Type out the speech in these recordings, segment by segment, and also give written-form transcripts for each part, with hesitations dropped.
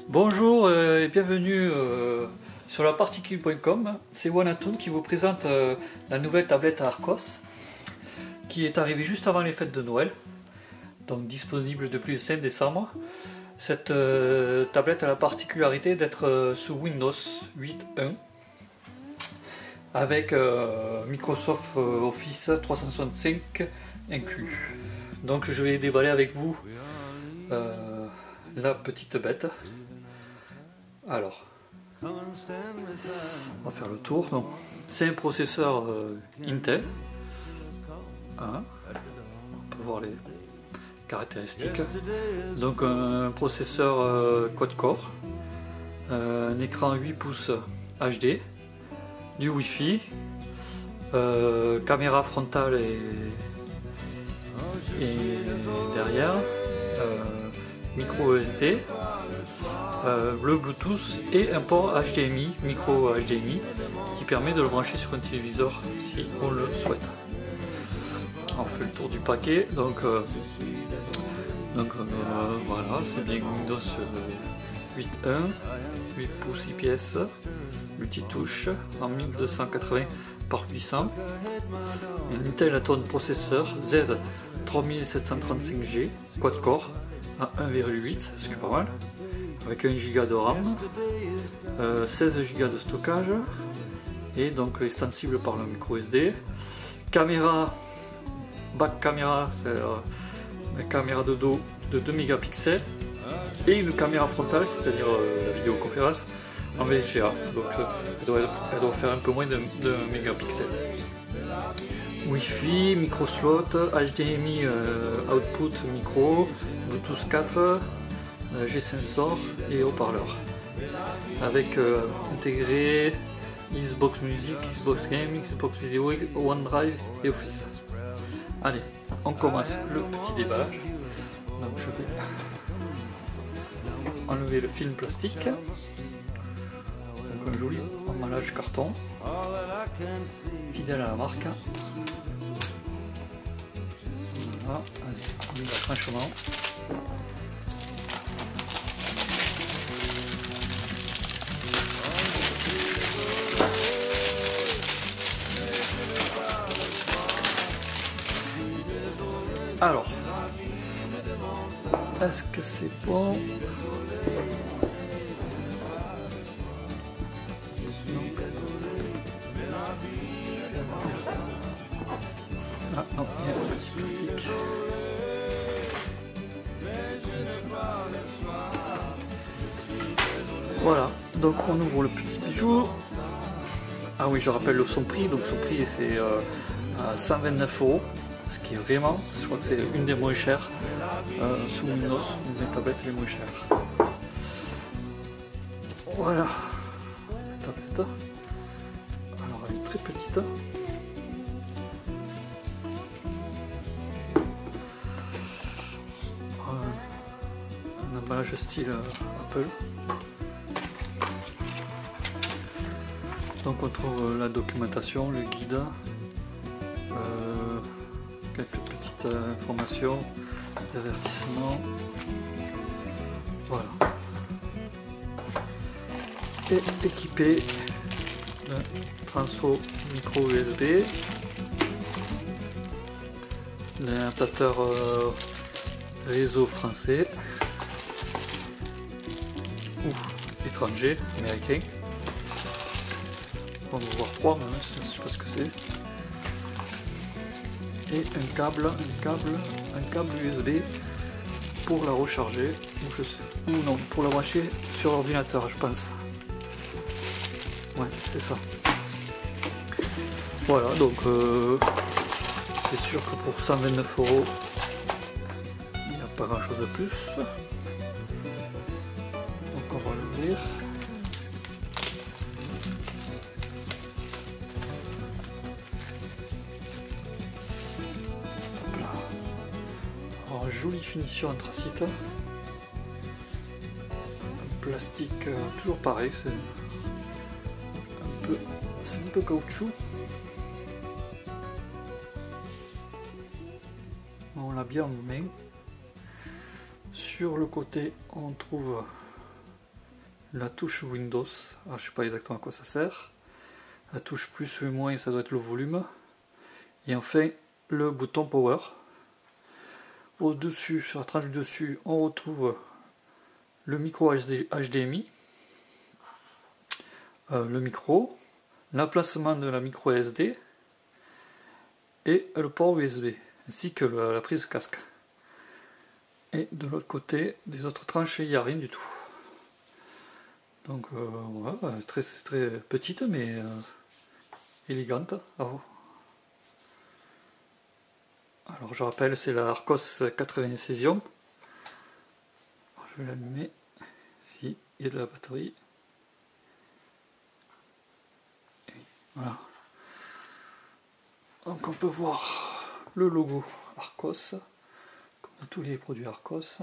Bonjour et bienvenue sur la particule.com. C'est Wanatoon qui vous présente la nouvelle tablette Arcos qui est arrivée juste avant les fêtes de Noël, donc disponible depuis le 5 décembre. Cette tablette a la particularité d'être sous Windows 8.1 avec Microsoft Office 365 inclus. Donc je vais déballer avec vous la petite bête. Alors, on va faire le tour. C'est un processeur Intel. On peut voir les caractéristiques. Donc un processeur quad-core, un écran 8 pouces HD, du Wi-Fi, caméra frontale et derrière, micro USB, le Bluetooth et un port HDMI, micro HDMI, qui permet de le brancher sur un téléviseur si on le souhaite. On fait le tour du paquet, donc voilà, c'est bien Windows 8.1, 8 pouces IPS, multitouche en 1280 par 800, un Intel Atom processeur Z3735G quad-core à 1,8, ce qui est pas mal, avec 1 Go de RAM, 16 Go de stockage, et donc extensible par le micro SD. Caméra, back caméra, c'est une caméra de dos de 2 mégapixels, et une caméra frontale, c'est-à-dire la vidéoconférence, en VGA, donc elle doit faire un peu moins de mégapixels. Wi-Fi, micro slot, HDMI output micro, Bluetooth 4, G-sensor et haut-parleur. Avec intégré Xbox Music, Xbox Game, Xbox Video, OneDrive et Office. Allez, on commence le petit déballage. Donc je vais enlever le film plastique. Donc un joli emballage carton, fidèle à la marque. Voilà, allez, on y va franchement. Alors, est-ce que c'est bon? Ah non, il y a un petit plastique. Voilà, donc on ouvre le petit bijou. Ah oui, je rappelle son prix, donc son prix c'est à 129 €, ce qui est vraiment, je crois que c'est une des moins chères sous Windows, une des tablettes les moins chères. Voilà, la tablette. Alors elle est très petite. Un emballage style Apple. Donc on trouve la documentation, le guide, quelques petites informations, des avertissements. Voilà. Et équipé d'un transfo micro USB, d'un adaptateur réseau français ou étranger, américain. On va voir 3 même, je ne sais pas ce que c'est. Et un câble USB pour la recharger, ou non, pour la brancher sur l'ordinateur, je pense. Ouais, c'est ça. Voilà, donc c'est sûr que pour 129 €, il n'y a pas grand chose de plus. Donc on va l'ouvrir. Alors, jolie finition anthracite. Plastique toujours pareil, c'est un peu caoutchouc. On l'a bien en main. Sur le côté, on trouve la touche Windows, alors je sais pas exactement à quoi ça sert, la touche plus ou moins ça doit être le volume, et enfin le bouton Power. Au dessus, sur la tranche du dessus, on retrouve le micro HDMI, le micro, l'emplacement de la micro SD et le port USB, ainsi que la prise casque. Et de l'autre côté, des autres tranches, il n'y a rien du tout. Donc voilà, très petite mais élégante. Alors je rappelle, c'est la Arcos 96ium. Je vais l'allumer. Ici, il y a de la batterie. Voilà. Donc on peut voir le logo Arcos, comme tous les produits Arcos.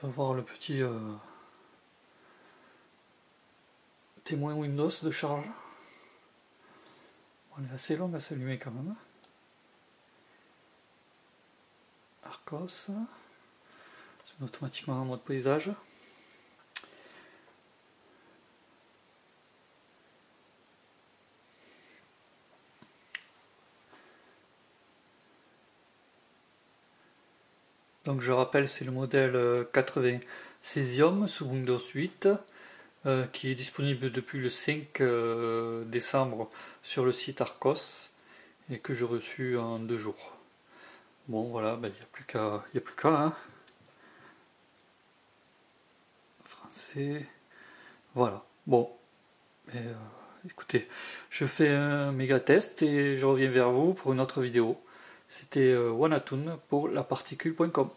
On peut voir le petit témoin Windows de charge. On est assez long à s'allumer quand même. Arcos, c'est automatiquement en mode paysage. Donc je rappelle, c'est le modèle 96ium sous Windows 8 qui est disponible depuis le 5 décembre sur le site Arcos et que j'ai reçu en 2 jours. Bon voilà, il n'y a plus qu'à hein. Français, voilà. Bon, écoutez, je fais un méga test et je reviens vers vous pour une autre vidéo. C'était Wanatoon pour laparticule.com.